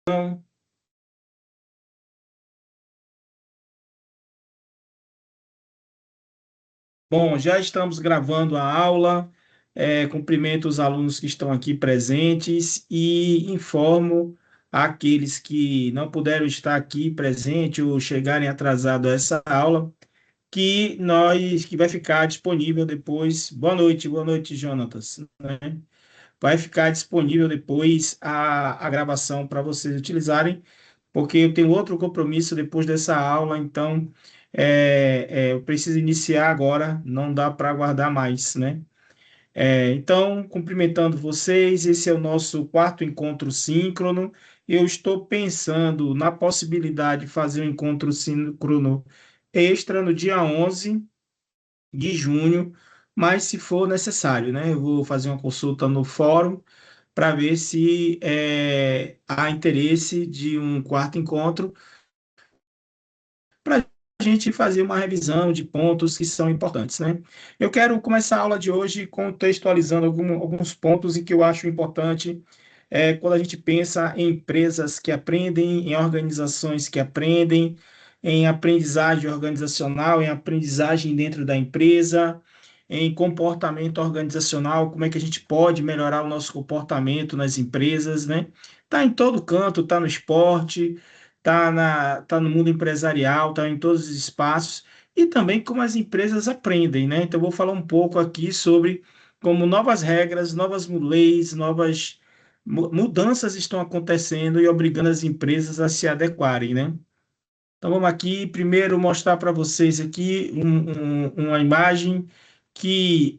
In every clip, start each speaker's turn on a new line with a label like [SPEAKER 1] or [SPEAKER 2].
[SPEAKER 1] Bom, já estamos gravando a aula. Cumprimento os alunos que estão aqui presentes e informo aqueles que não puderam estar aqui presente ou chegarem atrasados a essa aula que vai ficar disponível depois. Boa noite, Jonatas, né? Vai ficar disponível depois a gravação para vocês utilizarem, porque eu tenho outro compromisso depois dessa aula, então eu preciso iniciar agora, não dá para aguardar mais, né? Então, cumprimentando vocês, esse é o nosso quarto encontro síncrono. Eu estou pensando na possibilidade de fazer um encontro síncrono extra no dia 11 de junho, mas se for necessário, né? Eu vou fazer uma consulta no fórum para ver se há interesse de um quarto encontro para a gente fazer uma revisão de pontos que são importantes, né? Eu quero começar a aula de hoje contextualizando alguns pontos em que eu acho importante quando a gente pensa em empresas que aprendem, em organizações que aprendem, em aprendizagem organizacional, em aprendizagem dentro da empresa, em comportamento organizacional, como é que a gente pode melhorar o nosso comportamento nas empresas, né? Tá em todo canto, tá no esporte, tá no mundo empresarial, tá em todos os espaços, e também como as empresas aprendem, né? Então, eu vou falar um pouco aqui sobre como novas regras, novas leis, novas mudanças estão acontecendo e obrigando as empresas a se adequarem, né? Então vamos aqui primeiro mostrar para vocês aqui uma imagem que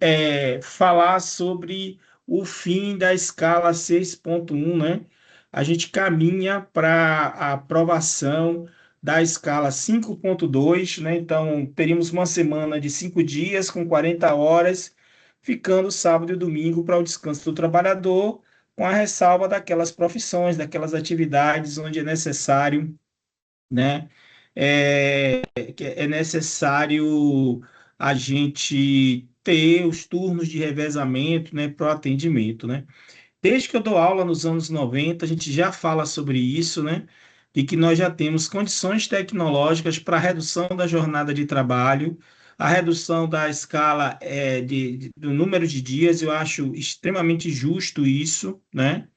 [SPEAKER 1] falar sobre o fim da escala 6.1, né? A gente caminha para a aprovação da escala 5.2, né? Então teríamos uma semana de 5 dias com 40 horas, ficando sábado e domingo para o descanso do trabalhador, com a ressalva daquelas profissões, daquelas atividades onde é necessário, né? Que é necessário a gente ter os turnos de revezamento, né, para o atendimento, né? Desde que eu dou aula nos anos 90, a gente já fala sobre isso, né? De que nós já temos condições tecnológicas para a redução da jornada de trabalho, a redução da escala do número de dias. Eu acho extremamente justo isso, né?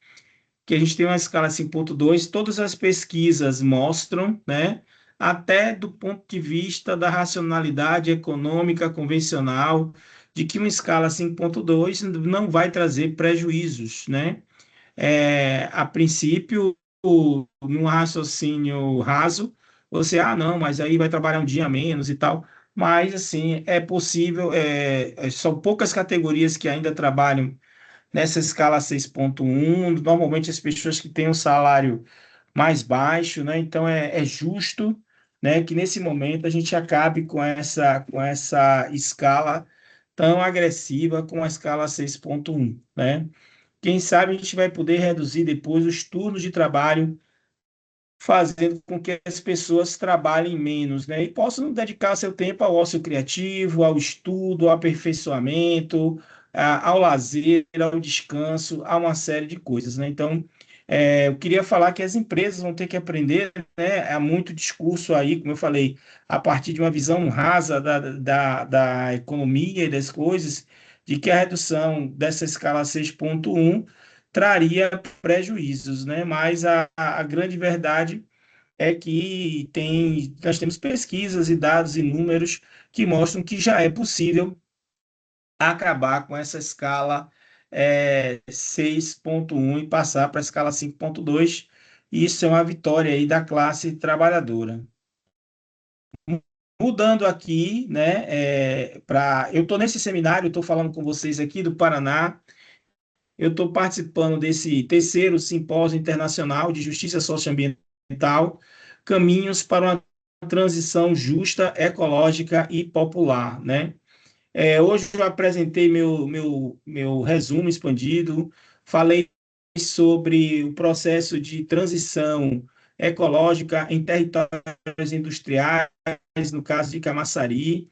[SPEAKER 1] Que a gente tem uma escala 5.2, todas as pesquisas mostram, né, até do ponto de vista da racionalidade econômica convencional, de que uma escala 5.2 não vai trazer prejuízos, né? A princípio, num raciocínio raso, não, mas aí vai trabalhar um dia a menos e tal, mas, assim, é possível, são poucas categorias que ainda trabalham nessa escala 6.1, normalmente as pessoas que têm um salário mais baixo, né? Então é justo, né, que nesse momento a gente acabe com essa escala tão agressiva, com a escala 6.1, né? Quem sabe a gente vai poder reduzir depois os turnos de trabalho, fazendo com que as pessoas trabalhem menos, né? E possam dedicar seu tempo ao ócio criativo, ao estudo, ao aperfeiçoamento, ao lazer, ao descanso, a uma série de coisas, né? Então, eu queria falar que as empresas vão ter que aprender, né? Há muito discurso aí, como eu falei, a partir de uma visão rasa da economia e das coisas, de que a redução dessa escala 6.1 traria prejuízos, né? Mas a grande verdade é que nós temos pesquisas e dados e números que mostram que já é possível acabar com essa escala 6.1 e passar para a escala 5.2. Isso é uma vitória aí da classe trabalhadora. Mudando aqui, né, eu estou nesse seminário, estou falando com vocês aqui do Paraná. Eu estou participando desse terceiro simpósio internacional de justiça socioambiental, caminhos para uma transição justa, ecológica e popular, né? Hoje eu apresentei meu resumo expandido, falei sobre o processo de transição ecológica em territórios industriais, no caso de Camaçari.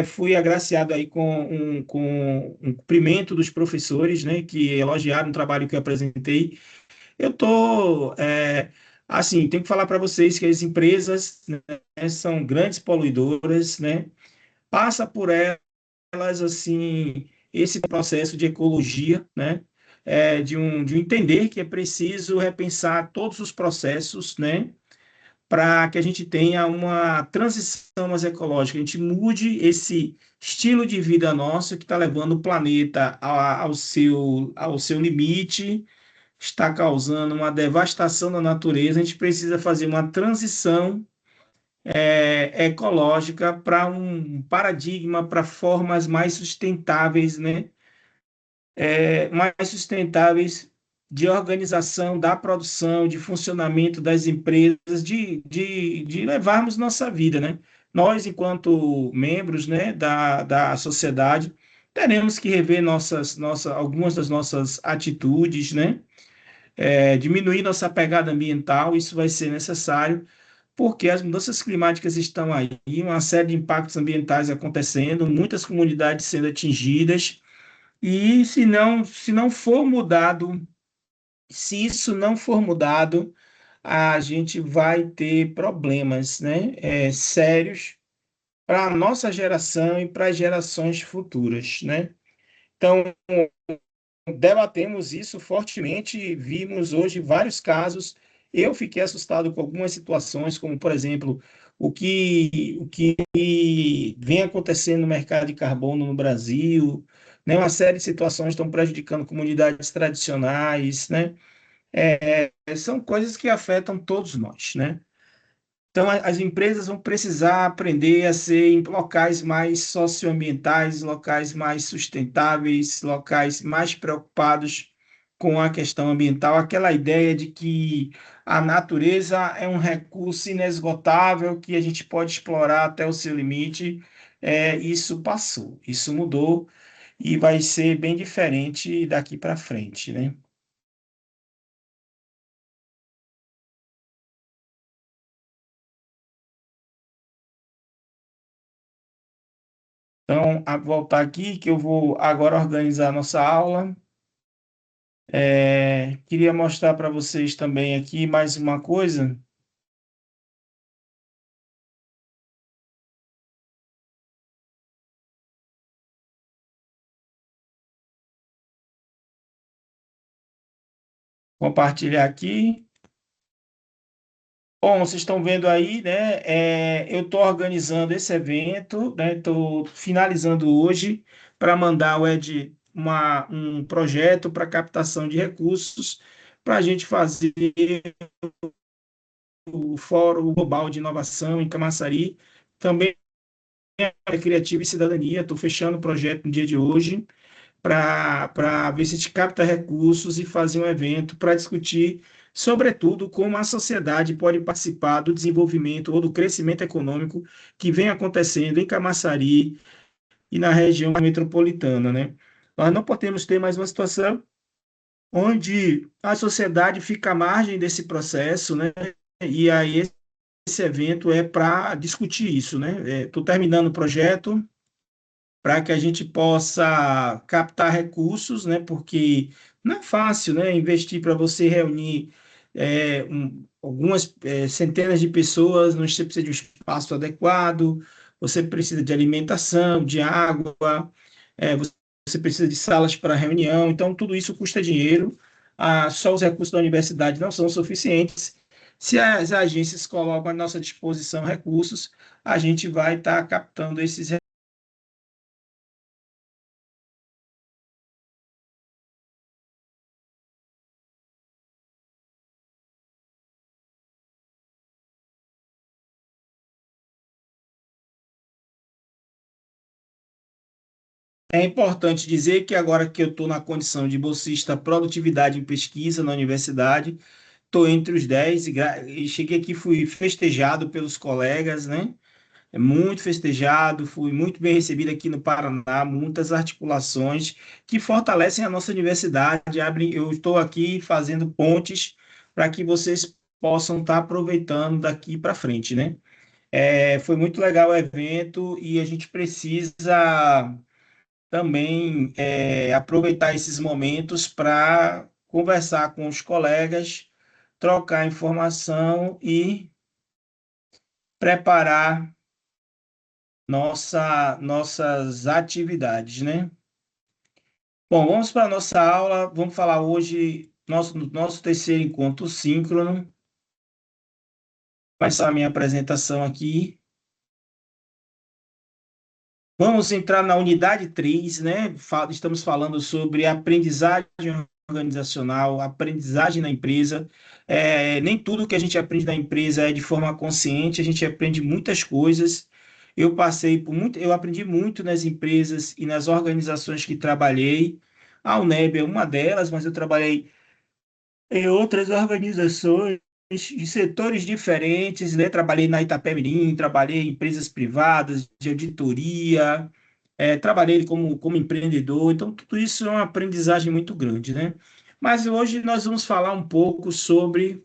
[SPEAKER 1] Fui agraciado aí com um cumprimento dos professores, né, que elogiaram o trabalho que eu apresentei, Eu tô, assim, tenho que falar para vocês que as empresas, né, são grandes poluidoras, né? Passa por elas, assim, esse processo de ecologia, né? De um entender que é preciso repensar todos os processos, né? Para que a gente tenha uma transição mais ecológica, a gente mude esse estilo de vida nosso que está levando o planeta ao seu limite, está causando uma devastação da natureza. A gente precisa fazer uma transição ecológica para um paradigma, para formas mais sustentáveis, né? Mais sustentáveis de organização da produção, de funcionamento das empresas, de levarmos nossa vida, né? Nós, enquanto membros, né, da sociedade, teremos que rever algumas das nossas atitudes, né? Diminuir nossa pegada ambiental, isso vai ser necessário, porque as mudanças climáticas estão aí, uma série de impactos ambientais acontecendo, muitas comunidades sendo atingidas, e se não for mudado, se isso não for mudado, a gente vai ter problemas, né, sérios para a nossa geração e para as gerações futuras, né? Então, debatemos isso fortemente, vimos hoje vários casos. Eu fiquei assustado com algumas situações, como, por exemplo, o que vem acontecendo no mercado de carbono no Brasil, né? Uma série de situações estão prejudicando comunidades tradicionais, né? São coisas que afetam todos nós, né? Então, as empresas vão precisar aprender a ser em locais mais socioambientais, locais mais sustentáveis, locais mais preocupados com a questão ambiental. Aquela ideia de que a natureza é um recurso inesgotável que a gente pode explorar até o seu limite, isso passou, isso mudou e vai ser bem diferente daqui para frente, né? Então, a voltar aqui, que eu vou agora organizar a nossa aula. Queria mostrar para vocês também aqui mais uma coisa. Compartilhar aqui. Bom, vocês estão vendo aí, né? Eu estou organizando esse evento, né? Estou finalizando hoje para mandar um projeto para captação de recursos para a gente fazer o Fórum Global de Inovação em Camaçari. Também é Criativa e Cidadania. Estou fechando o projeto no dia de hoje, para ver se a gente capta recursos e fazer um evento para discutir, sobretudo, como a sociedade pode participar do desenvolvimento ou do crescimento econômico que vem acontecendo em Camaçari e na região metropolitana, né? Nós não podemos ter mais uma situação onde a sociedade fica à margem desse processo, né? E aí esse evento é para discutir isso, né? Estou terminando o projeto para que a gente possa captar recursos, né? Porque não é fácil, né? Investir para você reunir algumas centenas de pessoas, você precisa de um espaço adequado, você precisa de alimentação, de água, você precisa de salas para reunião, então tudo isso custa dinheiro. Só os recursos da universidade não são suficientes. Se as agências colocam à nossa disposição recursos, a gente vai estar captando esses. É importante dizer que agora que eu estou na condição de bolsista produtividade em pesquisa na universidade, estou entre os 10 e cheguei aqui, fui festejado pelos colegas, né? Muito festejado, fui muito bem recebido aqui no Paraná, muitas articulações que fortalecem a nossa universidade. Eu estou aqui fazendo pontes para que vocês possam estar aproveitando daqui para frente, né? Foi muito legal o evento e a gente precisa também aproveitar esses momentos para conversar com os colegas, trocar informação e preparar nossas atividades, né? Bom, vamos para a nossa aula. Vamos falar hoje nosso terceiro encontro síncrono. Vai ser a minha apresentação aqui. Vamos entrar na unidade 3, né? Estamos falando sobre aprendizagem organizacional, aprendizagem na empresa. Nem tudo que a gente aprende na empresa é de forma consciente, a gente aprende muitas coisas. Eu aprendi muito nas empresas e nas organizações que trabalhei. A UNEB é uma delas, mas eu trabalhei em outras organizações de setores diferentes, né? Trabalhei na Itapemirim, trabalhei em empresas privadas de auditoria, trabalhei como empreendedor, então tudo isso é uma aprendizagem muito grande, né? Mas hoje nós vamos falar um pouco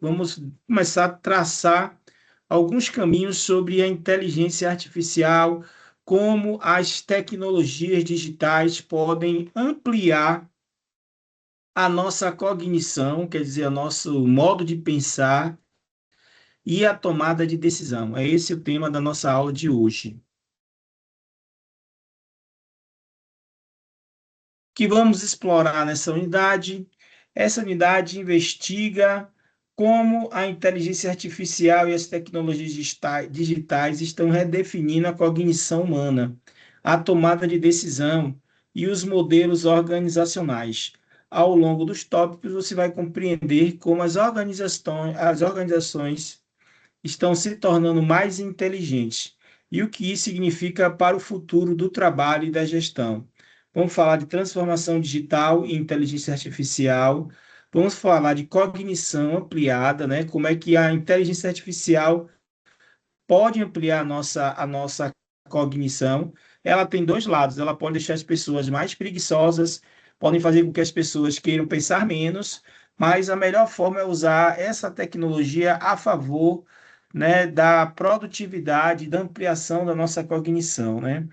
[SPEAKER 1] vamos começar a traçar alguns caminhos sobre a inteligência artificial, como as tecnologias digitais podem ampliar a nossa cognição, quer dizer, o nosso modo de pensar e a tomada de decisão. É esse o tema da nossa aula de hoje. Que vamos explorar nessa unidade. Essa unidade investiga como a inteligência artificial e as tecnologias digitais estão redefinindo a cognição humana, a tomada de decisão e os modelos organizacionais. Ao longo dos tópicos, você vai compreender como as organizações estão se tornando mais inteligentes e o que isso significa para o futuro do trabalho e da gestão. Vamos falar de transformação digital e inteligência artificial. Vamos falar de cognição ampliada, né? Como é que a inteligência artificial pode ampliar a nossa cognição. Ela tem dois lados. Ela pode deixar as pessoas mais preguiçosas, podem fazer com que as pessoas queiram pensar menos, mas a melhor forma é usar essa tecnologia a favor, né, da produtividade, da ampliação da nossa cognição, né?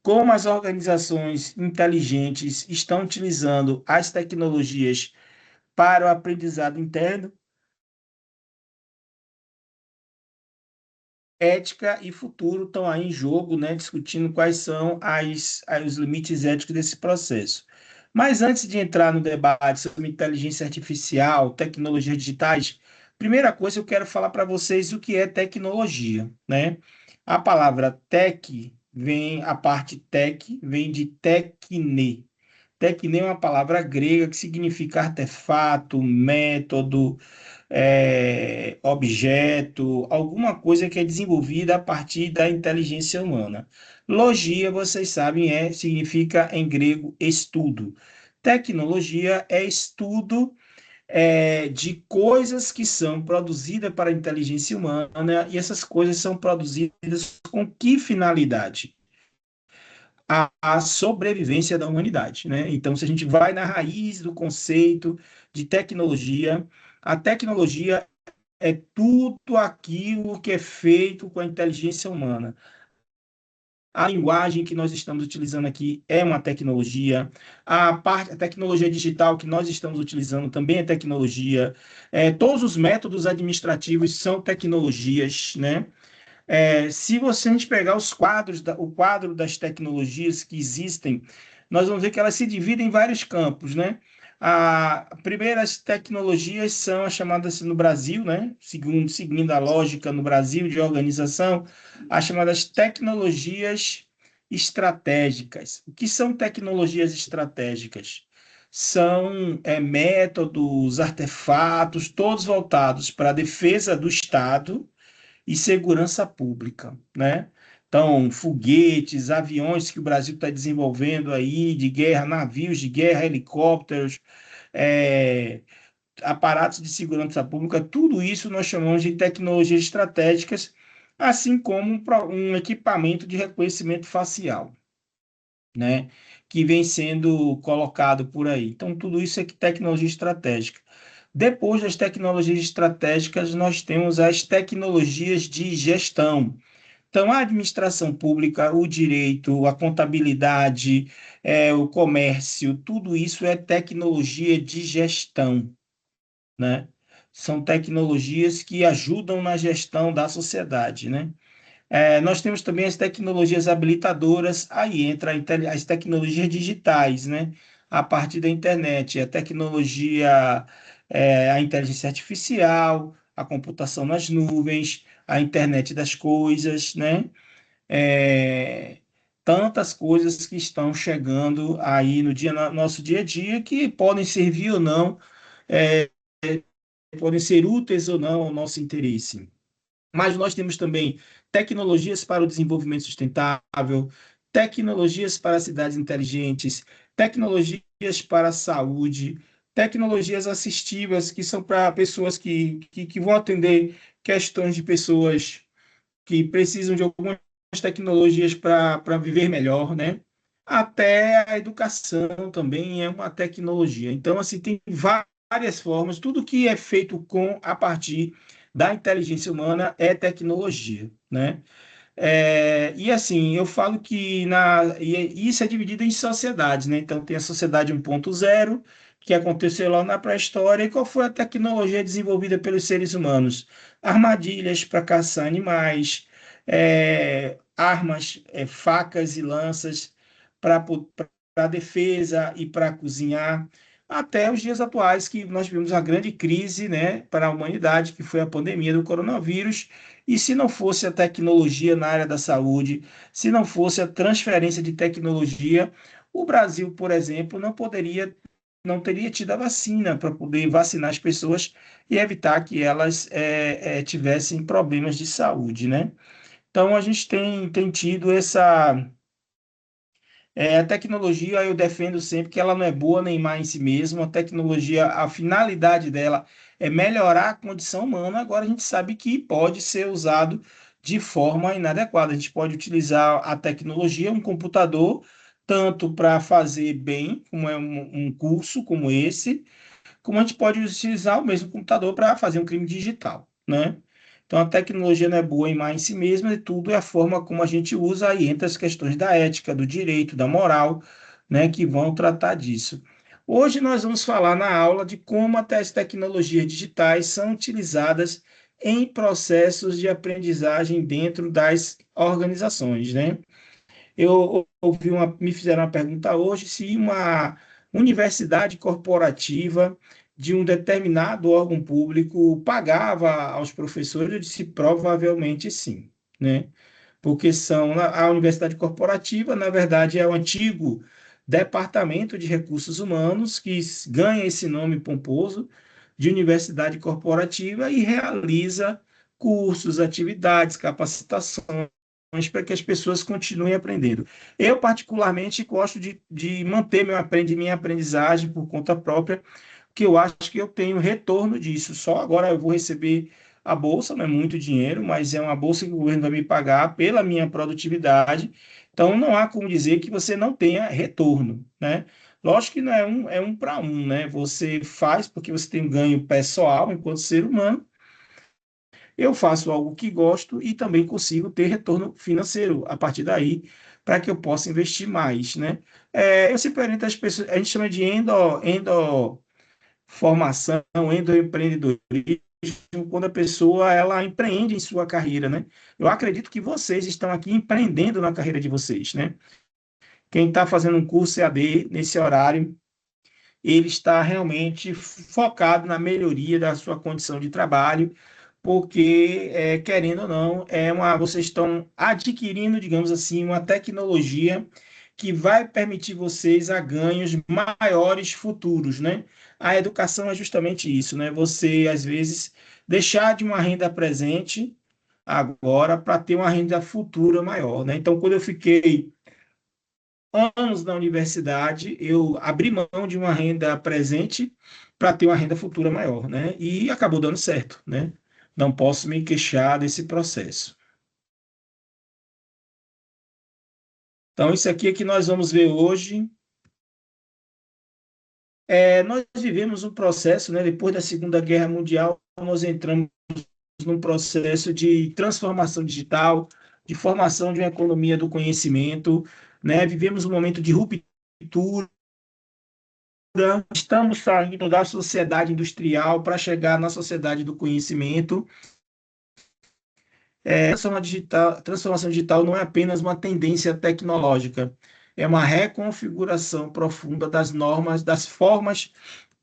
[SPEAKER 1] Como as organizações inteligentes estão utilizando as tecnologias para o aprendizado interno, ética e futuro estão aí em jogo, né, discutindo quais são os limites éticos desse processo. Mas antes de entrar no debate sobre inteligência artificial, tecnologias digitais, primeira coisa eu quero falar para vocês o que é tecnologia, né? A palavra a parte tech vem de tekne. Tekne é uma palavra grega que significa artefato, método, objeto, alguma coisa que é desenvolvida a partir da inteligência humana. Logia, vocês sabem, significa em grego estudo. Tecnologia é estudo de coisas que são produzidas para a inteligência humana, e essas coisas são produzidas com que finalidade? A sobrevivência da humanidade, né? Então, se a gente vai na raiz do conceito de tecnologia, a tecnologia é tudo aquilo que é feito com a inteligência humana. A linguagem que nós estamos utilizando aqui é uma tecnologia. A tecnologia digital que nós estamos utilizando também é tecnologia. Todos os métodos administrativos são tecnologias, né? Se a gente pegar o quadro das tecnologias que existem, nós vamos ver que elas se dividem em vários campos, né? Primeiras tecnologias são as chamadas no Brasil, né? Seguindo a lógica no Brasil de organização, as chamadas tecnologias estratégicas. O que são tecnologias estratégicas? São métodos, artefatos, todos voltados para a defesa do Estado e segurança pública, né? Então, foguetes, aviões que o Brasil está desenvolvendo aí de guerra, navios de guerra, helicópteros, é, aparatos de segurança pública, tudo isso nós chamamos de tecnologias estratégicas, assim como um equipamento de reconhecimento facial, né? Que vem sendo colocado por aí. Então, tudo isso é tecnologia estratégica. Depois das tecnologias estratégicas, nós temos as tecnologias de gestão. Então, a administração pública, o direito, a contabilidade, o comércio, tudo isso é tecnologia de gestão, né? São tecnologias que ajudam na gestão da sociedade, né? Nós temos também as tecnologias habilitadoras, aí entra as tecnologias digitais, né? A partir da internet, a tecnologia, a inteligência artificial, a computação nas nuvens, a internet das coisas, né? É, tantas coisas que estão chegando aí no nosso dia a dia que podem servir ou não, é, podem ser úteis ou não ao nosso interesse. Mas nós temos também tecnologias para o desenvolvimento sustentável, tecnologias para cidades inteligentes, tecnologias para a saúde, tecnologias assistivas, que são para pessoas que vão atender questões de pessoas que precisam de algumas tecnologias para viver melhor, né? Até a educação também é uma tecnologia. Então, assim, tem várias formas, tudo que é feito com a partir da inteligência humana é tecnologia, né? E assim, eu falo que isso é dividido em sociedades, né? Então tem a sociedade 1.0, que aconteceu lá na pré-história, e qual foi a tecnologia desenvolvida pelos seres humanos? Armadilhas para caçar animais, armas, facas e lanças para defesa e para cozinhar, até os dias atuais, que nós vivemos uma grande crise, né, para a humanidade, que foi a pandemia do coronavírus, e se não fosse a tecnologia na área da saúde, se não fosse a transferência de tecnologia, o Brasil, por exemplo, não teria tido a vacina para poder vacinar as pessoas e evitar que elas tivessem problemas de saúde, né? Então, a gente tem tido a tecnologia, eu defendo sempre que ela não é boa nem má em si mesma. A tecnologia, a finalidade dela é melhorar a condição humana. Agora, a gente sabe que pode ser usado de forma inadequada. A gente pode utilizar a tecnologia, um computador, tanto para fazer bem, como é um curso como esse, como a gente pode utilizar o mesmo computador para fazer um crime digital, né? Então, a tecnologia não é boa em má em si mesma, e tudo é a forma como a gente usa, aí entra as questões da ética, do direito, da moral, né, que vão tratar disso. Hoje nós vamos falar na aula de como até as tecnologias digitais são utilizadas em processos de aprendizagem dentro das organizações, né? Me fizeram uma pergunta hoje se uma universidade corporativa de um determinado órgão público pagava aos professores. Eu disse provavelmente sim, né? Porque a universidade corporativa, na verdade, é o antigo Departamento de Recursos Humanos, que ganha esse nome pomposo de universidade corporativa e realiza cursos, atividades, capacitações para que as pessoas continuem aprendendo. Eu, particularmente, gosto de manter minha aprendizagem por conta própria, porque eu acho que eu tenho retorno disso. Só agora eu vou receber a bolsa, não é muito dinheiro, mas é uma bolsa que o governo vai me pagar pela minha produtividade. Então, não há como dizer que você não tenha retorno, né? Lógico que não é um para um, né? Você faz porque você tem um ganho pessoal enquanto ser humano. Eu faço algo que gosto e também consigo ter retorno financeiro a partir daí, para que eu possa investir mais, né? Eu sempre oriento as pessoas, a gente chama de endoformação, endoempreendedorismo, quando a pessoa ela empreende em sua carreira, né? Eu acredito que vocês estão aqui empreendendo na carreira de vocês, né? Quem está fazendo um curso EAD nesse horário, ele está realmente focado na melhoria da sua condição de trabalho, porque, querendo ou não, vocês estão adquirindo, digamos assim, uma tecnologia que vai permitir vocês a ganhos maiores futuros, né? A educação é justamente isso, né? Você, às vezes, deixar de uma renda presente agora para ter uma renda futura maior, né? Então, quando eu fiquei anos na universidade, eu abri mão de uma renda presente para ter uma renda futura maior, né? E acabou dando certo, né? Não posso me queixar desse processo. Então, isso aqui é que nós vamos ver hoje. Nós vivemos um processo, né? Depois da Segunda Guerra Mundial, nós entramos num processo de transformação digital, de formação de uma economia do conhecimento, né? Vivemos um momento de ruptura, estamos saindo da sociedade industrial para chegar na sociedade do conhecimento. Transformação digital não é apenas uma tendência tecnológica, é uma reconfiguração profunda das normas, das formas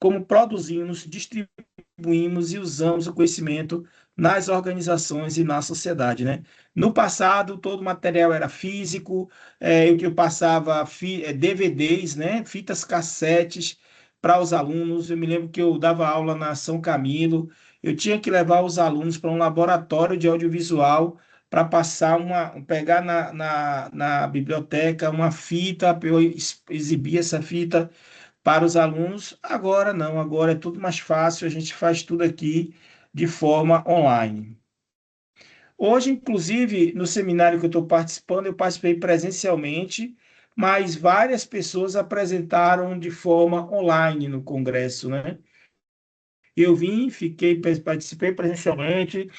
[SPEAKER 1] como produzimos, distribuímos e usamos o conhecimento nas organizações e na sociedade, né? No passado, todo o material era físico, eu passava DVDs, né? Fitas cassetes para os alunos. Eu me lembro que eu dava aula na São Camilo, eu tinha que levar os alunos para um laboratório de audiovisual para pegar na biblioteca uma fita, eu exibir essa fita para os alunos. Agora não, agora é tudo mais fácil, a gente faz tudo aqui de forma online. Hoje, inclusive, no seminário que eu estou participando, eu participei presencialmente, mas várias pessoas apresentaram de forma online no congresso, né? Eu vim, participei presencialmente,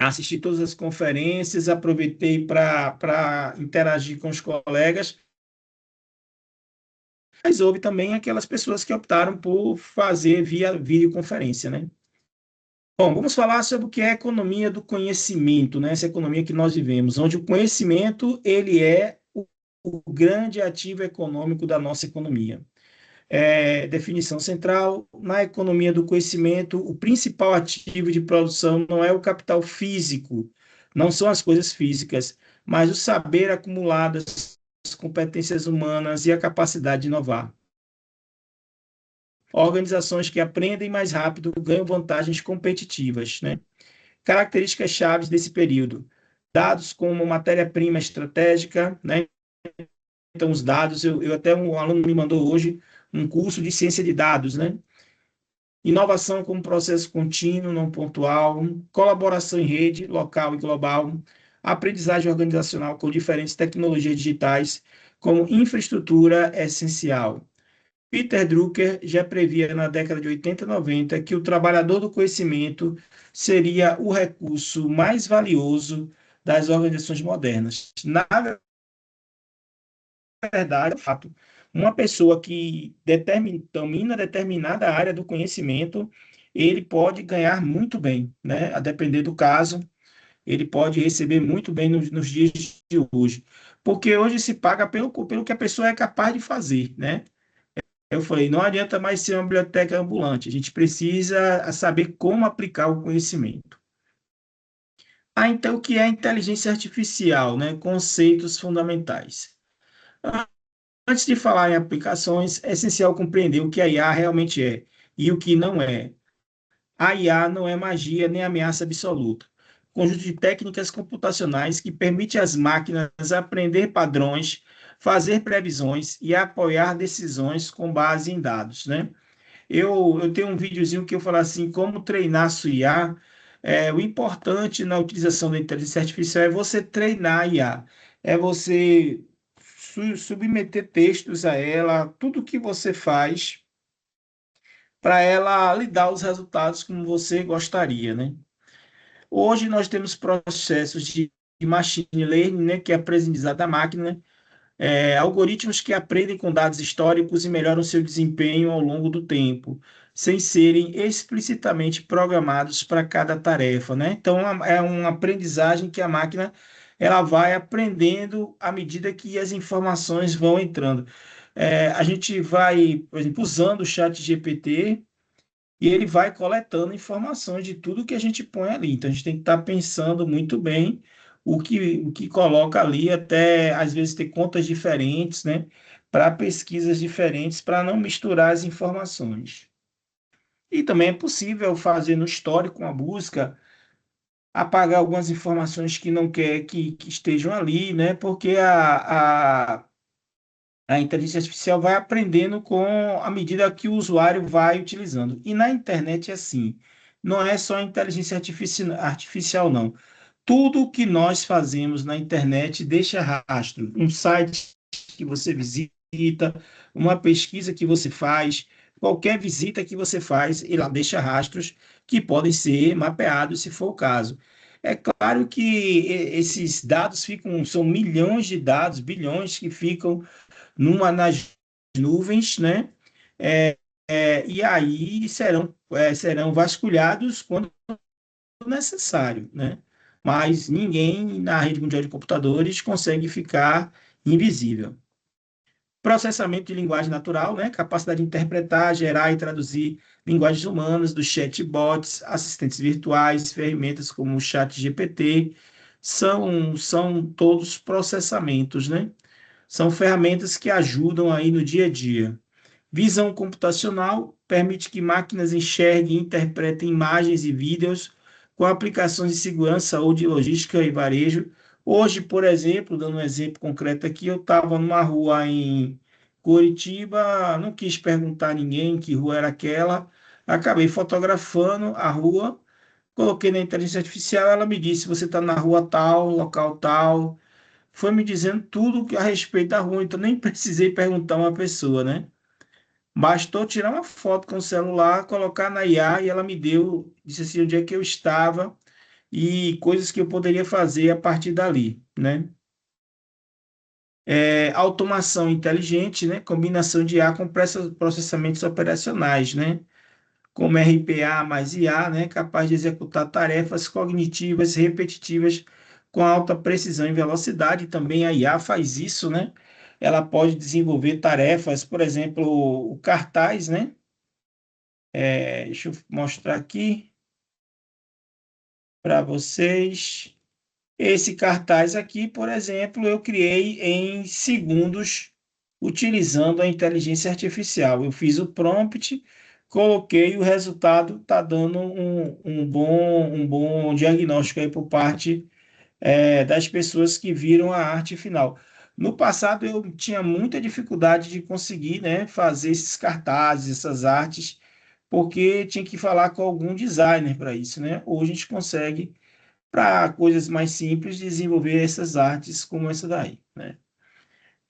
[SPEAKER 1] assisti todas as conferências, aproveitei para interagir com os colegas, mas houve também aquelas pessoas que optaram por fazer via videoconferência, né? Bom, vamos falar sobre o que é a economia do conhecimento, né? Essa economia que nós vivemos, onde o conhecimento ele é o grande ativo econômico da nossa economia. Definição central, na economia do conhecimento, o principal ativo de produção não é o capital físico, não são as coisas físicas, mas o saber acumulado, as competências humanas e a capacidade de inovar. Organizações que aprendem mais rápido ganham vantagens competitivas, né? Características chaves desse período: dados como matéria-prima estratégica, né? Então, os dados, até um aluno me mandou hoje um curso de ciência de dados, né? Inovação como processo contínuo, não pontual, colaboração em rede, local e global, aprendizagem organizacional com diferentes tecnologias digitais como infraestrutura essencial. Peter Drucker já previa na década de 80 e 90 que o trabalhador do conhecimento seria o recurso mais valioso das organizações modernas. Na verdade, é fato. Uma pessoa que domina determinada área do conhecimento, ele pode ganhar muito bem, né? A depender do caso, ele pode receber muito bem nos dias de hoje. Porque hoje se paga pelo que a pessoa é capaz de fazer, né? Eu falei, não adianta mais ser uma biblioteca ambulante, a gente precisa saber como aplicar o conhecimento. Então, o que é inteligência artificial, né? Conceitos fundamentais. Antes de falar em aplicações, é essencial compreender o que a IA realmente é e o que não é. A IA não é magia nem ameaça absoluta. Conjunto de técnicas computacionais que permite às máquinas aprender padrões, fazer previsões e apoiar decisões com base em dados, né? Eu tenho um videozinho que eu falo assim, como treinar sua IA. O importante na utilização da inteligência artificial é você treinar a IA, é você submeter textos a ela, tudo que você faz para ela lhe dar os resultados como você gostaria, né? Hoje nós temos processos de machine learning, né, que é aprendizado da máquina, né? Algoritmos que aprendem com dados históricos e melhoram seu desempenho ao longo do tempo, sem serem explicitamente programados para cada tarefa, né? Então, é uma aprendizagem que a máquina ela vai aprendendo à medida que as informações vão entrando. A gente vai, por exemplo, usando o chat GPT e ele vai coletando informações de tudo que a gente põe ali. Então, a gente tem que estar pensando muito bem o que coloca ali, até às vezes ter contas diferentes, né? Para pesquisas diferentes, para não misturar as informações. E também é possível fazer no histórico uma busca, apagar algumas informações que não quer que estejam ali, né? Porque a inteligência artificial vai aprendendo com a medida que o usuário vai utilizando. E na internet é assim, não é só inteligência artificial, não. Tudo que nós fazemos na internet deixa rastro. Um site que você visita, uma pesquisa que você faz, qualquer visita que você faz, ela deixa rastros que podem ser mapeados se for o caso. É claro que esses dados ficam, são milhões de dados, bilhões que ficam nas nuvens, né? É, e aí serão vasculhados quando necessário, né? Mas ninguém na rede mundial de computadores consegue ficar invisível. Processamento de linguagem natural, né? Capacidade de interpretar, gerar e traduzir linguagens humanas, dos chatbots, assistentes virtuais, ferramentas como o chat GPT, são todos processamentos, né? São ferramentas que ajudam aí no dia a dia. Visão computacional permite que máquinas enxerguem e interpretem imagens e vídeos com aplicações de segurança ou de logística e varejo. Hoje, por exemplo, dando um exemplo concreto aqui, eu estava numa rua em Curitiba, não quis perguntar a ninguém que rua era aquela, acabei fotografando a rua, coloquei na inteligência artificial, ela me disse, você está na rua tal, local tal, foi me dizendo tudo a respeito da rua, então nem precisei perguntar a uma pessoa, né? Bastou tirar uma foto com o celular, colocar na IA e ela me deu, disse assim, onde é que eu estava e coisas que eu poderia fazer a partir dali, né? Automação inteligente, né? Combinação de IA com processamentos operacionais, né? Como RPA mais IA, né? Capaz de executar tarefas cognitivas repetitivas com alta precisão e velocidade. Também a IA faz isso, né? Ela pode desenvolver tarefas, por exemplo, o cartaz, né? Deixa eu mostrar aqui para vocês. Esse cartaz aqui, por exemplo, eu criei em segundos utilizando a inteligência artificial. Eu fiz o prompt, coloquei o resultado, está dando um bom diagnóstico aí por parte das pessoas que viram a arte final. No passado, eu tinha muita dificuldade de conseguir, né, fazer esses cartazes, essas artes, porque tinha que falar com algum designer para isso, né? Hoje a gente consegue, para coisas mais simples, desenvolver essas artes como essa daí, né?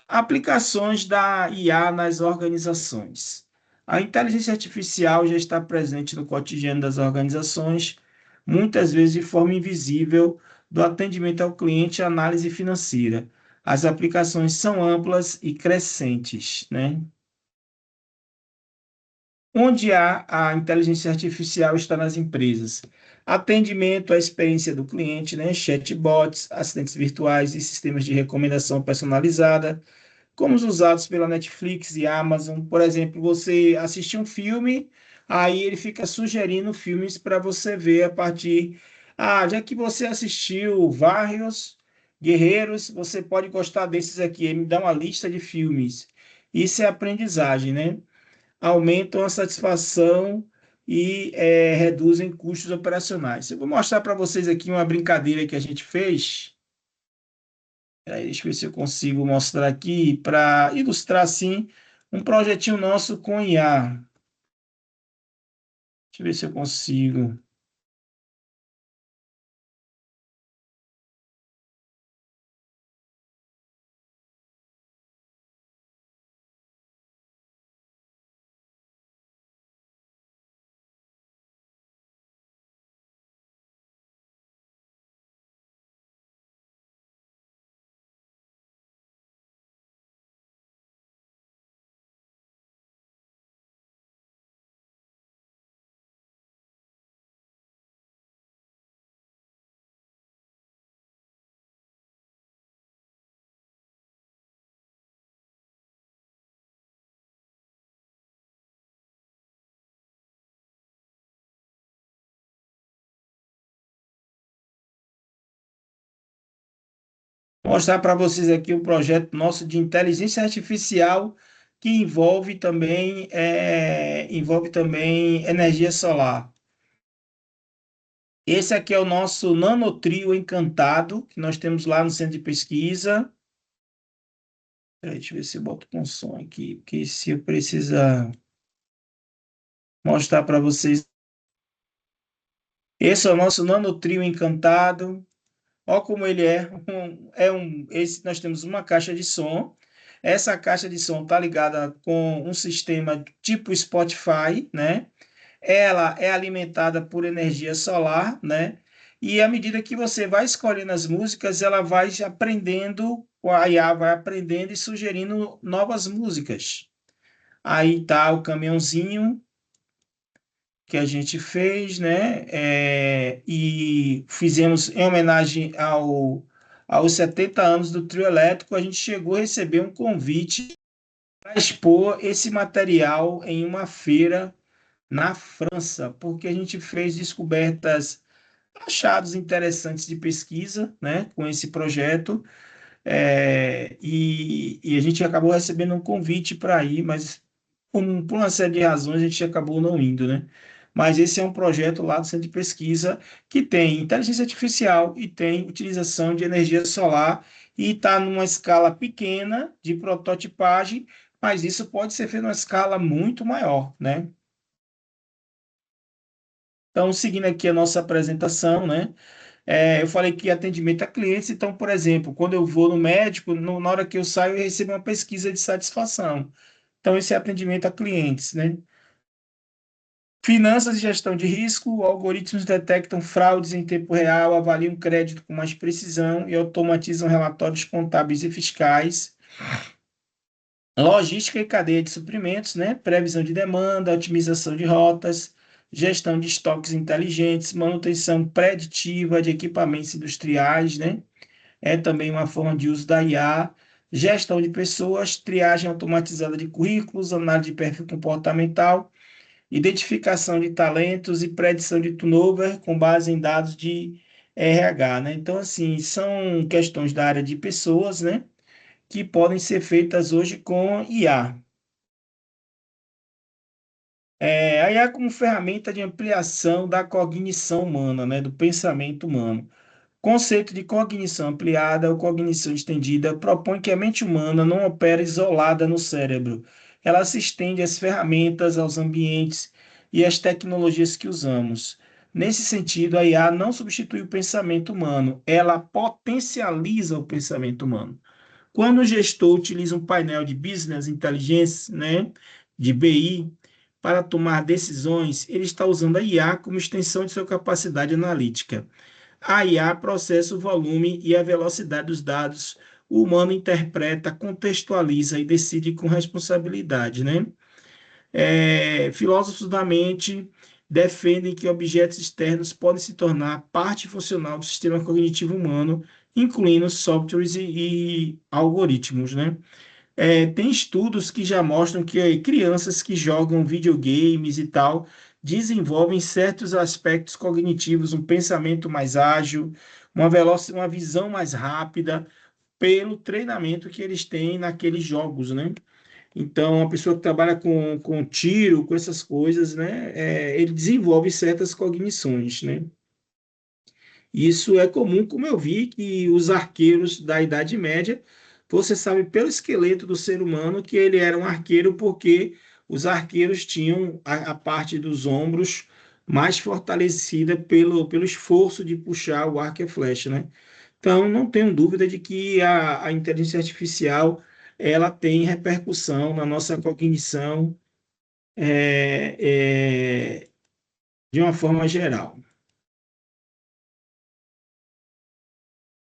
[SPEAKER 1] Aplicações da IA nas organizações. A inteligência artificial já está presente no cotidiano das organizações, muitas vezes de forma invisível, do atendimento ao cliente à análise financeira. As aplicações são amplas e crescentes, né? Onde há a inteligência artificial está nas empresas. Atendimento à experiência do cliente, né? Chatbots, assistentes virtuais e sistemas de recomendação personalizada, como os usados pela Netflix e Amazon. Por exemplo, você assistir um filme, aí ele fica sugerindo filmes para você ver a partir. Ah, já que você assistiu vários Guerreiros, você pode gostar desses aqui. Ele me dá uma lista de filmes. Isso é aprendizagem, né? Aumentam a satisfação e reduzem custos operacionais. Eu vou mostrar para vocês aqui uma brincadeira que a gente fez. Deixa eu ver se eu consigo mostrar aqui para ilustrar assim um projetinho nosso com IA. Deixa eu ver se eu consigo. Mostrar para vocês aqui o projeto nosso de inteligência artificial que envolve também energia solar. Esse aqui é o nosso nanotrio encantado, que nós temos lá no centro de pesquisa. Peraí, deixa eu ver se eu boto com som aqui, porque se eu precisar mostrar para vocês. Esse é o nosso nanotrio encantado. Olha como ele é. Nós temos uma caixa de som. Essa caixa de som está ligada com um sistema tipo Spotify, né? Ela é alimentada por energia solar, né? E à medida que você vai escolhendo as músicas, ela vai aprendendo, a IA vai aprendendo e sugerindo novas músicas. Aí tá o caminhãozinho que a gente fez, né? E fizemos em homenagem aos 70 anos do trio elétrico, a gente chegou a receber um convite para expor esse material em uma feira na França, porque a gente fez descobertas, achados interessantes de pesquisa, né, com esse projeto, e a gente acabou recebendo um convite para ir, mas por uma série de razões a gente acabou não indo, né? Mas esse é um projeto lá do Centro de Pesquisa que tem inteligência artificial e tem utilização de energia solar e está numa escala pequena de prototipagem, mas isso pode ser feito numa escala muito maior, né? Então, seguindo aqui a nossa apresentação, né? Eu falei que atendimento a clientes, então, por exemplo, quando eu vou no médico, na hora que eu saio, eu recebo uma pesquisa de satisfação. Então, esse é atendimento a clientes, né? Finanças e gestão de risco, algoritmos detectam fraudes em tempo real, avaliam crédito com mais precisão e automatizam relatórios contábeis e fiscais. Logística e cadeia de suprimentos, né? Previsão de demanda, otimização de rotas, gestão de estoques inteligentes, manutenção preditiva de equipamentos industriais, né? É também uma forma de uso da IA, gestão de pessoas, triagem automatizada de currículos, análise de perfil comportamental, identificação de talentos e predição de turnover com base em dados de RH, né? Então, assim, são questões da área de pessoas, né? Que podem ser feitas hoje com IA. A IA como ferramenta de ampliação da cognição humana, né? Do pensamento humano. Conceito de cognição ampliada ou cognição estendida propõe que a mente humana não opera isolada no cérebro. Ela se estende às ferramentas, aos ambientes e às tecnologias que usamos. Nesse sentido, a IA não substitui o pensamento humano, ela potencializa o pensamento humano. Quando o gestor utiliza um painel de business intelligence, né, de BI, para tomar decisões, ele está usando a IA como extensão de sua capacidade analítica. A IA processa o volume e a velocidade dos dados. O humano interpreta, contextualiza e decide com responsabilidade, né? Filósofos da mente defendem que objetos externos podem se tornar parte funcional do sistema cognitivo humano, incluindo softwares e algoritmos, né? Tem estudos que já mostram que crianças que jogam videogames e tal desenvolvem certos aspectos cognitivos, um pensamento mais ágil, uma visão mais rápida, pelo treinamento que eles têm naqueles jogos, né? Então, a pessoa que trabalha com tiro, com essas coisas, né? Ele desenvolve certas cognições, né? Isso é comum, como eu vi que os arqueiros da Idade Média, você sabe pelo esqueleto do ser humano que ele era um arqueiro porque os arqueiros tinham a parte dos ombros mais fortalecida pelo esforço de puxar o arco e a flecha, né? Então, não tenho dúvida de que a inteligência artificial ela tem repercussão na nossa cognição de uma forma geral.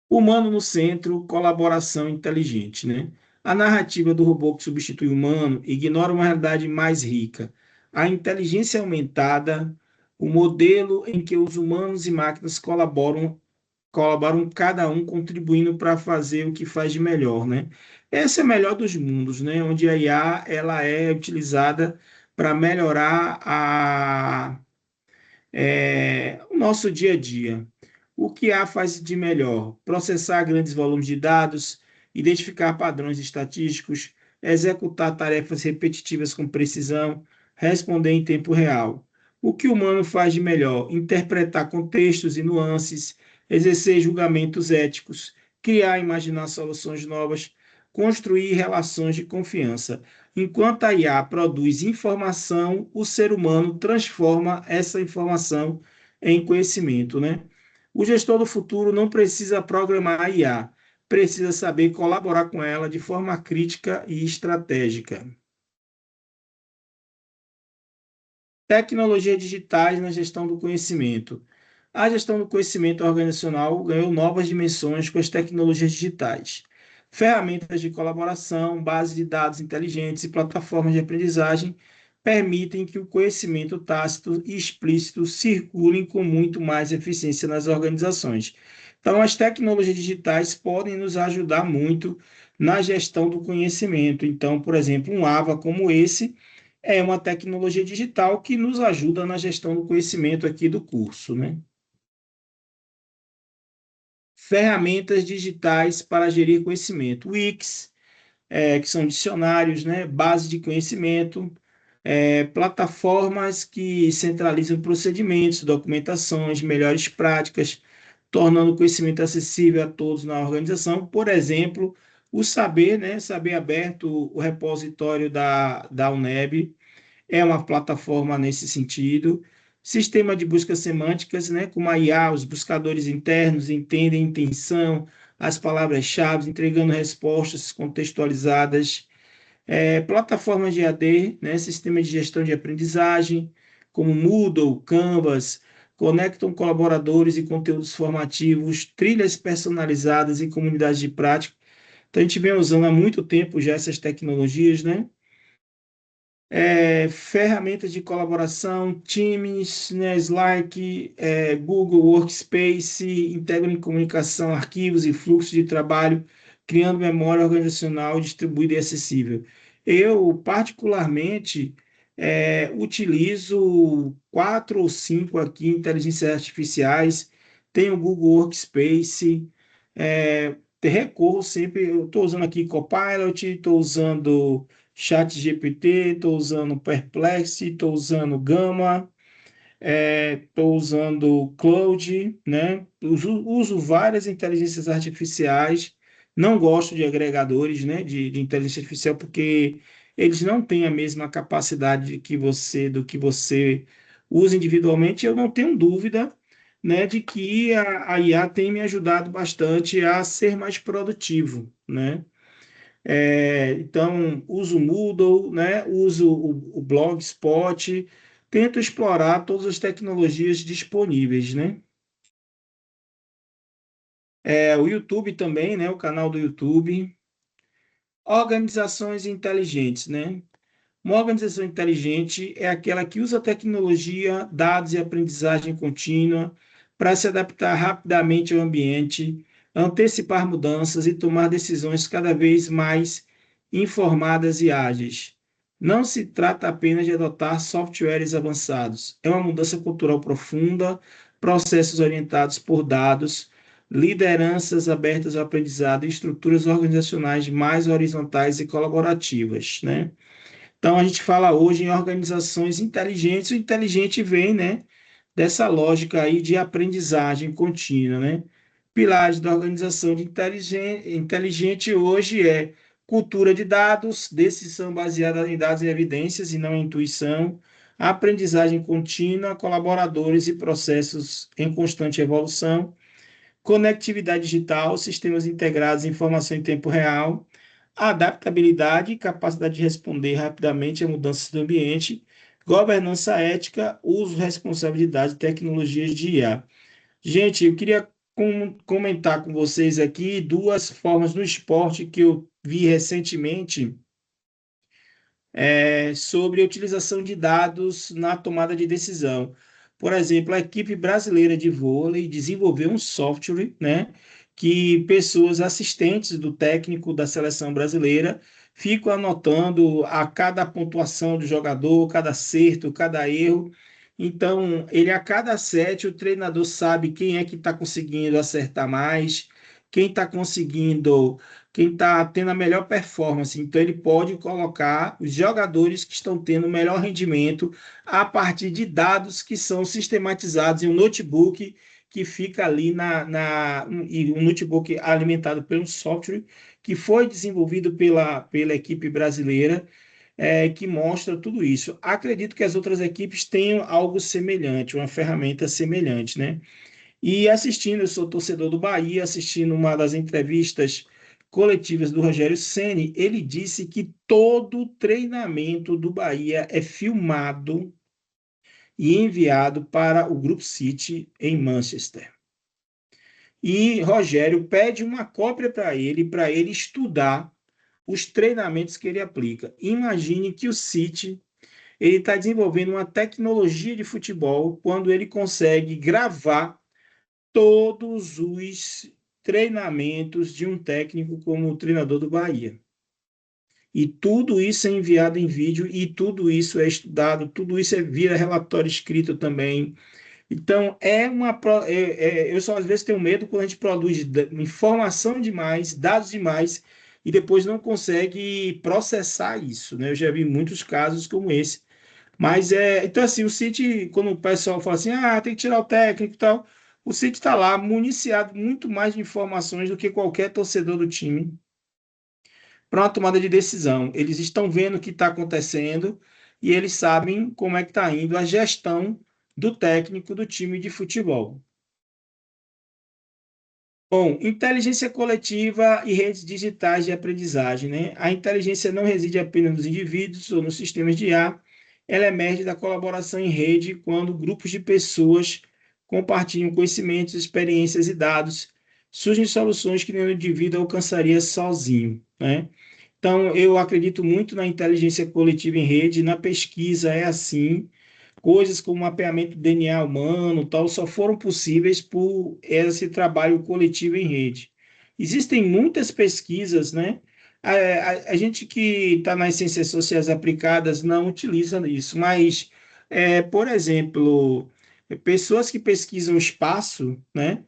[SPEAKER 1] Humano no centro, colaboração inteligente, né? A narrativa do robô que substitui o humano ignora uma realidade mais rica. A inteligência aumentada, o modelo em que os humanos e máquinas colaboram cada um contribuindo para fazer o que faz de melhor, né? Essa é a melhor dos mundos, né? Onde a IA ela é utilizada para melhorar o nosso dia a dia. O que a faz de melhor? Processar grandes volumes de dados, identificar padrões estatísticos, executar tarefas repetitivas com precisão, responder em tempo real. O que o humano faz de melhor? Interpretar contextos e nuances, exercer julgamentos éticos, criar e imaginar soluções novas, construir relações de confiança. Enquanto a IA produz informação, o ser humano transforma essa informação em conhecimento, né? O gestor do futuro não precisa programar a IA, precisa saber colaborar com ela de forma crítica e estratégica. Tecnologias digitais na gestão do conhecimento. A gestão do conhecimento organizacional ganhou novas dimensões com as tecnologias digitais. Ferramentas de colaboração, bases de dados inteligentes e plataformas de aprendizagem permitem que o conhecimento tácito e explícito circulem com muito mais eficiência nas organizações. Então, as tecnologias digitais podem nos ajudar muito na gestão do conhecimento. Então, por exemplo, um AVA como esse é uma tecnologia digital que nos ajuda na gestão do conhecimento aqui do curso, né? Ferramentas digitais para gerir conhecimento. Wix, que são dicionários, né? Base de conhecimento, plataformas que centralizam procedimentos, documentações, melhores práticas, tornando o conhecimento acessível a todos na organização. Por exemplo, o Saber, né? Saber Aberto, o repositório da UNEB, é uma plataforma nesse sentido. Sistema de buscas semânticas, né, como a IA, os buscadores internos entendem a intenção, as palavras-chave, entregando respostas contextualizadas. Plataformas de EAD, né, sistema de gestão de aprendizagem, como Moodle, Canvas, conectam colaboradores e conteúdos formativos, trilhas personalizadas e comunidades de prática. Então, a gente vem usando há muito tempo já essas tecnologias, né? Ferramentas de colaboração, Teams, né, Slack, Google Workspace, integram em comunicação, arquivos e fluxos de trabalho, criando memória organizacional distribuída e acessível. Eu, particularmente, utilizo quatro ou cinco aqui, inteligências artificiais, tenho o Google Workspace, recorro sempre, eu estou usando aqui Copilot, estou usando ChatGPT, estou usando Perplexity, estou usando Gamma, estou usando Cloud, né? Uso várias inteligências artificiais. Não gosto de agregadores, né, de inteligência artificial porque eles não têm a mesma capacidade do que você usa individualmente. Eu não tenho dúvida, né, de que a IA tem me ajudado bastante a ser mais produtivo, né? Então, uso o Moodle, né? Uso o Blogspot, tento explorar todas as tecnologias disponíveis, né? O YouTube também, né? O canal do YouTube. Organizações inteligentes, né? Uma organização inteligente é aquela que usa tecnologia, dados e aprendizagem contínua para se adaptar rapidamente ao ambiente, antecipar mudanças e tomar decisões cada vez mais informadas e ágeis. Não se trata apenas de adotar softwares avançados, é uma mudança cultural profunda, processos orientados por dados, lideranças abertas ao aprendizado e estruturas organizacionais mais horizontais e colaborativas, né? Então, a gente fala hoje em organizações inteligentes, o inteligente vem, né, dessa lógica aí de aprendizagem contínua, né? Pilares da organização de inteligente hoje cultura de dados, decisão baseada em dados e evidências e não em intuição, aprendizagem contínua, colaboradores e processos em constante evolução, conectividade digital, sistemas integrados, informação em tempo real, adaptabilidade e capacidade de responder rapidamente a mudanças do ambiente, governança ética, uso responsável de dados e tecnologias de IA. Gente, eu queria comentar com vocês aqui duas formas no esporte que eu vi recentemente sobre a utilização de dados na tomada de decisão. Por exemplo, a equipe brasileira de vôlei desenvolveu um software, né, que pessoas assistentes do técnico da seleção brasileira ficam anotando a cada pontuação do jogador, cada acerto, cada erro. Então, ele a cada set, o treinador sabe quem é que está conseguindo acertar mais, quem está conseguindo quem está tendo a melhor performance. Então, ele pode colocar os jogadores que estão tendo o melhor rendimento a partir de dados que são sistematizados em um notebook que fica ali e um notebook alimentado pelo software que foi desenvolvido pela equipe brasileira, que mostra tudo isso. Acredito que as outras equipes tenham algo semelhante, uma ferramenta semelhante, né? E assistindo, eu sou torcedor do Bahia, assistindo uma das entrevistas coletivas do Rogério Ceni, ele disse que todo treinamento do Bahia é filmado e enviado para o Group City em Manchester. E Rogério pede uma cópia para ele estudar os treinamentos que ele aplica. Imagine que o City ele está desenvolvendo uma tecnologia de futebol quando ele consegue gravar todos os treinamentos de um técnico como o treinador do Bahia. E tudo isso é enviado em vídeo e tudo isso é estudado, tudo isso vira relatório escrito também. Então, eu só às vezes tenho medo quando a gente produz informação demais, dados demais, e depois não consegue processar isso, né? Eu já vi muitos casos como esse. Mas então assim, o City, quando o pessoal fala assim, tem que tirar o técnico e tal, o City está lá municiado muito mais de informações do que qualquer torcedor do time para uma tomada de decisão. Eles estão vendo o que está acontecendo e eles sabem como é que está indo a gestão do técnico do time de futebol. Bom, inteligência coletiva e redes digitais de aprendizagem, né? A inteligência não reside apenas nos indivíduos ou nos sistemas de IA, ela emerge da colaboração em rede quando grupos de pessoas compartilham conhecimentos, experiências e dados, surgem soluções que nenhum indivíduo alcançaria sozinho, né? Então, eu acredito muito na inteligência coletiva em rede, na pesquisa é assim, coisas como mapeamento do DNA humano, tal, só foram possíveis por esse trabalho coletivo em rede. Existem muitas pesquisas, né? A gente que está nas ciências sociais aplicadas não utiliza isso, mas, por exemplo, pessoas que pesquisam espaço, né?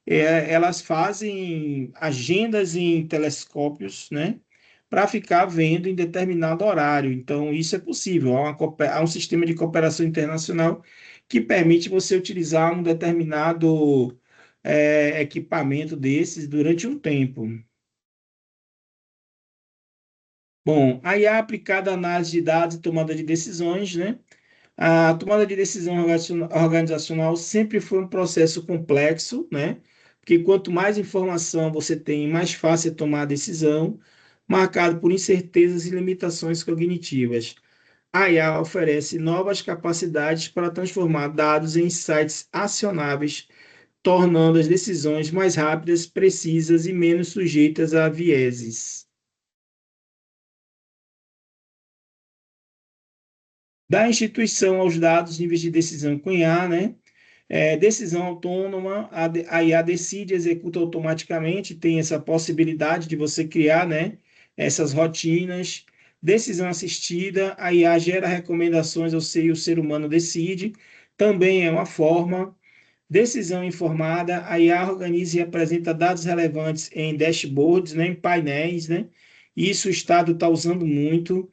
[SPEAKER 1] Elas fazem agendas em telescópios, né? Para ficar vendo em determinado horário. Então, isso é possível. Há um sistema de cooperação internacional que permite você utilizar um determinado equipamento desses durante um tempo. Bom, a IA aplicada à análise de dados e tomada de decisões, né? A tomada de decisão organizacional sempre foi um processo complexo, né? Porque quanto mais informação você tem, mais fácil é tomar a decisão, marcado por incertezas e limitações cognitivas. A IA oferece novas capacidades para transformar dados em insights acionáveis, tornando as decisões mais rápidas, precisas e menos sujeitas a vieses. Da instituição aos dados, níveis de decisão com IA, né? Decisão autônoma, a IA decide, executa automaticamente, tem essa possibilidade de você criar, né, essas rotinas. Decisão assistida, a IA gera recomendações, ou seja, o ser humano decide, também é uma forma. Decisão informada, a IA organiza e apresenta dados relevantes em dashboards, né, em painéis, né? Isso o Estado está usando muito.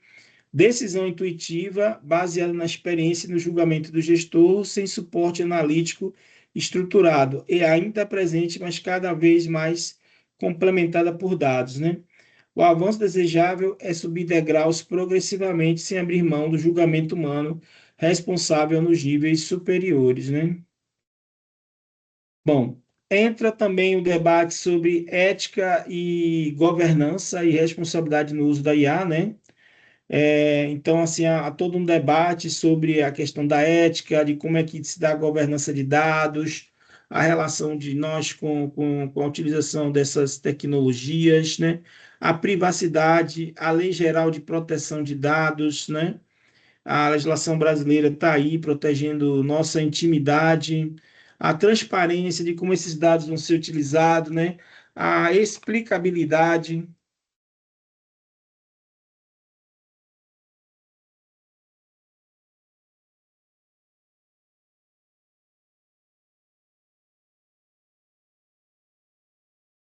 [SPEAKER 1] Decisão intuitiva, baseada na experiência e no julgamento do gestor, sem suporte analítico estruturado, e ainda presente, mas cada vez mais complementada por dados, né? O avanço desejável é subir degraus progressivamente, sem abrir mão do julgamento humano responsável nos níveis superiores, né? Bom, entra também o debate sobre ética e governança e responsabilidade no uso da IA, né? Então, assim, há todo um debate sobre a questão da ética, de como é que se dá a governança de dados, a relação de nós com a utilização dessas tecnologias, né? A privacidade, a Lei Geral de Proteção de Dados, né? A legislação brasileira está aí protegendo nossa intimidade, a transparência de como esses dados vão ser utilizados, né? A explicabilidade.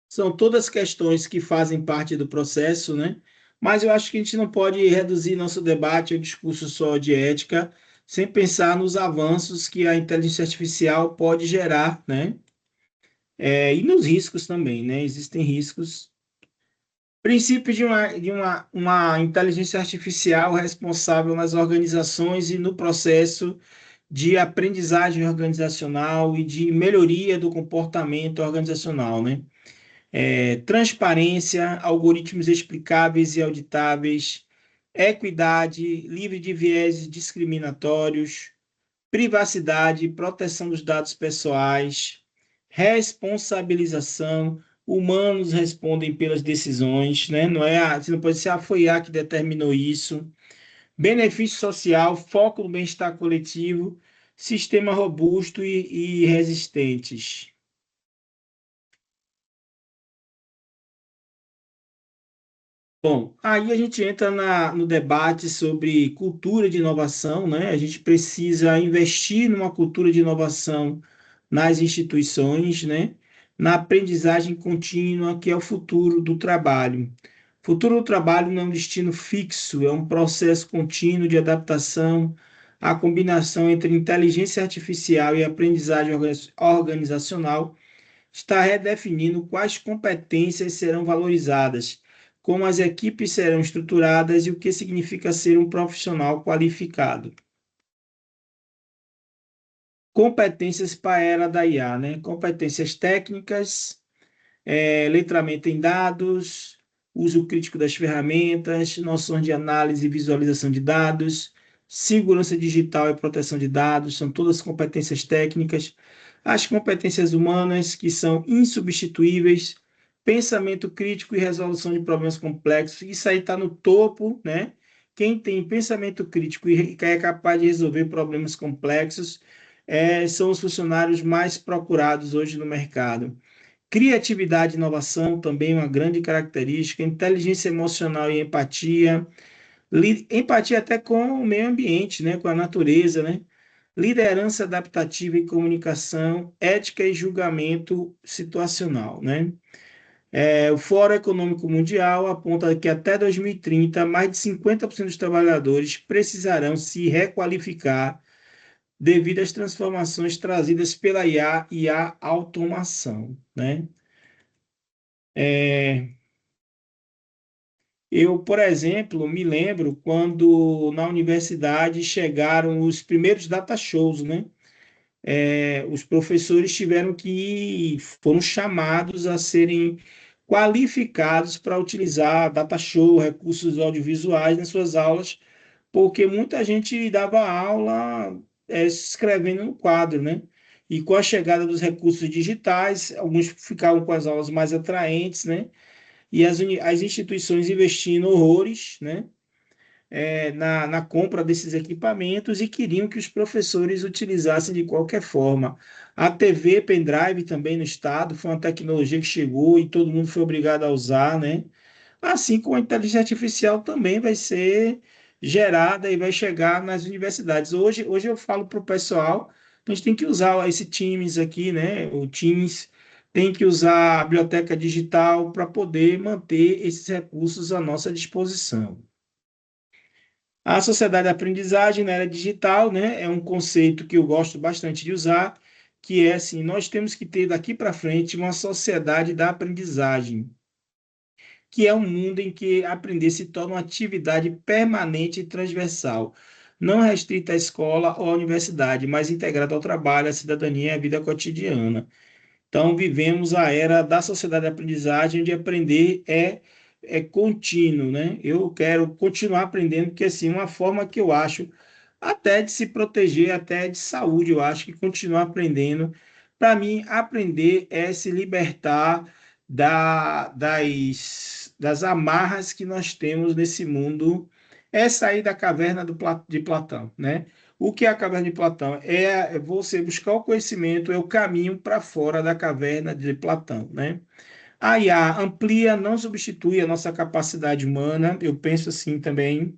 [SPEAKER 1] São todas questões que fazem parte do processo, né? Mas eu acho que a gente não pode reduzir nosso debate ao discurso só de ética, sem pensar nos avanços que a inteligência artificial pode gerar, né? E nos riscos também, né? Existem riscos. Princípio uma inteligência artificial responsável nas organizações e no processo de aprendizagem organizacional e de melhoria do comportamento organizacional, né? Transparência, algoritmos explicáveis e auditáveis, equidade, livre de vieses discriminatórios, privacidade, proteção dos dados pessoais, responsabilização, humanos respondem pelas decisões, né? Não pode ser foi a que determinou isso. Benefício social, foco no bem-estar coletivo, sistema robusto e resistentes. Bom, aí a gente entra no debate sobre cultura de inovação, né? A gente precisa investir numa cultura de inovação nas instituições, né? Na aprendizagem contínua, que é o futuro do trabalho. O futuro do trabalho não é um destino fixo, é um processo contínuo de adaptação, a combinação entre inteligência artificial e aprendizagem organizacional está redefinindo quais competências serão valorizadas, como as equipes serão estruturadas e o que significa ser um profissional qualificado. Competências para a era da IA, né? Competências técnicas, letramento em dados, uso crítico das ferramentas, noções de análise e visualização de dados, segurança digital e proteção de dados, são todas competências técnicas. As competências humanas, que são insubstituíveis, pensamento crítico e resolução de problemas complexos, isso aí está no topo, né? Quem tem pensamento crítico e é capaz de resolver problemas complexos são os funcionários mais procurados hoje no mercado. Criatividade e inovação também é uma grande característica, inteligência emocional e empatia, empatia até com o meio ambiente, né, com a natureza, né? Liderança adaptativa e comunicação, ética e julgamento situacional, né? O Fórum Econômico Mundial aponta que até 2030, mais de 50% dos trabalhadores precisarão se requalificar devido às transformações trazidas pela IA e a automação, né? É, Eu, por exemplo, me lembro quando na universidade chegaram os primeiros data shows, né? Os professores foram chamados a serem qualificados para utilizar data show, recursos audiovisuais nas suas aulas, porque muita gente dava aula escrevendo no quadro, né? E com a chegada dos recursos digitais, alguns ficavam com as aulas mais atraentes, né? E as instituições investindo horrores, né, na compra desses equipamentos e queriam que os professores utilizassem de qualquer forma. A TV pendrive também no estado foi uma tecnologia que chegou e todo mundo foi obrigado a usar, né? Assim como a inteligência artificial também vai ser gerada e vai chegar nas universidades. Hoje eu falo para o pessoal, a gente tem que usar esse Teams aqui, né? O Teams tem que usar a biblioteca digital para poder manter esses recursos à nossa disposição. A sociedade da aprendizagem na era digital, né, é um conceito que eu gosto bastante de usar, que é assim, nós temos que ter daqui para frente uma sociedade da aprendizagem, que é um mundo em que aprender se torna uma atividade permanente e transversal, não restrita à escola ou à universidade, mas integrada ao trabalho, à cidadania e à vida cotidiana. Então, vivemos a era da sociedade de aprendizagem, onde aprender é contínuo, né? Eu quero continuar aprendendo, porque assim, uma forma que eu acho até de se proteger, até de saúde, eu acho que continuar aprendendo. Para mim, aprender é se libertar das amarras que nós temos nesse mundo, é sair da caverna de Platão, né? O que é a caverna de Platão? É você buscar o conhecimento, é o caminho para fora da caverna de Platão, né? A IA amplia, não substitui a nossa capacidade humana, eu penso assim também.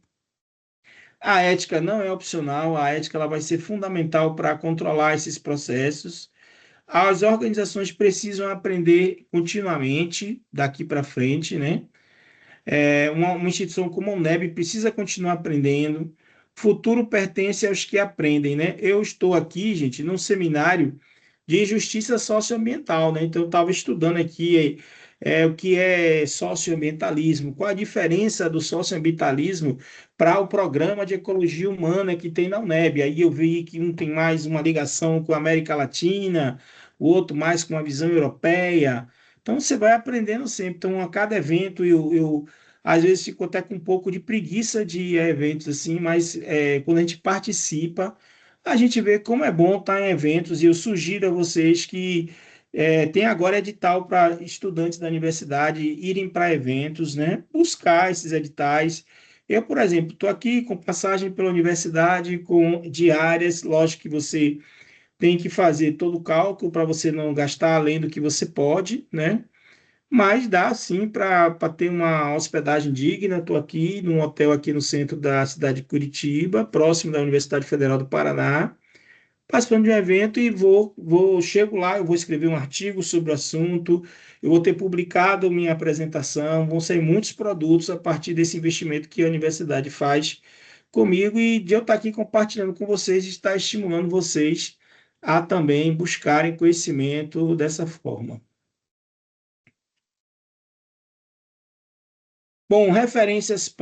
[SPEAKER 1] A ética não é opcional, a ética ela vai ser fundamental para controlar esses processos. As organizações precisam aprender continuamente daqui para frente, né? Uma instituição como a UNEB precisa continuar aprendendo. Futuro pertence aos que aprendem, né? Eu estou aqui, gente, num seminário de justiça socioambiental, né? Então, eu estava estudando aqui o que é socioambientalismo, qual a diferença do socioambientalismo para o programa de ecologia humana que tem na UNEB. Aí eu vi que um tem mais uma ligação com a América Latina, o outro mais com a visão europeia. Então, você vai aprendendo sempre. Então, a cada evento, eu às vezes fico até com um pouco de preguiça de ir a eventos assim, mas quando a gente participa, a gente vê como é bom estar em eventos, e eu sugiro a vocês que tem agora edital para estudantes da universidade irem para eventos, né? Buscar esses editais. Eu, por exemplo, estou aqui com passagem pela universidade, com diárias, lógico que você tem que fazer todo o cálculo para você não gastar além do que você pode, né? Mas dá sim para ter uma hospedagem digna. Estou aqui num hotel aqui no centro da cidade de Curitiba, próximo da Universidade Federal do Paraná, participando de um evento e chego lá, eu vou escrever um artigo sobre o assunto, eu vou ter publicado minha apresentação, vão sair muitos produtos a partir desse investimento que a universidade faz comigo, e de eu estar aqui compartilhando com vocês, estar estimulando vocês a também buscarem conhecimento dessa forma. Bom, referências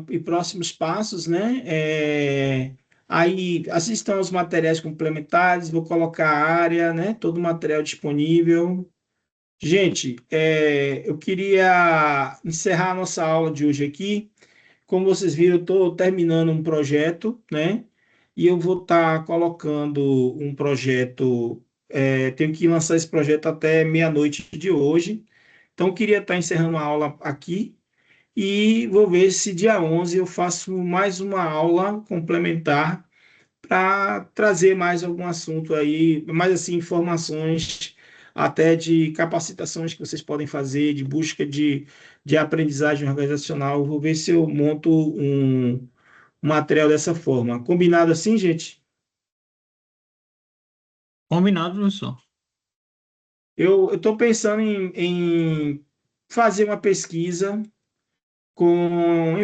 [SPEAKER 1] e próximos passos, né? Aí assistam aos materiais complementares, vou colocar a área, né? Todo o material disponível. Gente, eu queria encerrar a nossa aula de hoje aqui. Como vocês viram, eu estou terminando um projeto, né? E eu vou estar colocando um projeto. Tenho que lançar esse projeto até meia-noite de hoje. Então, eu queria estar encerrando a aula aqui e vou ver se dia 11 eu faço mais uma aula complementar para trazer mais algum assunto aí, mais assim, informações até de capacitações que vocês podem fazer, de busca de aprendizagem organizacional. Vou ver se eu monto um material dessa forma. Combinado assim, gente?
[SPEAKER 2] Combinado, professor.
[SPEAKER 1] Eu estou pensando em fazer uma pesquisa com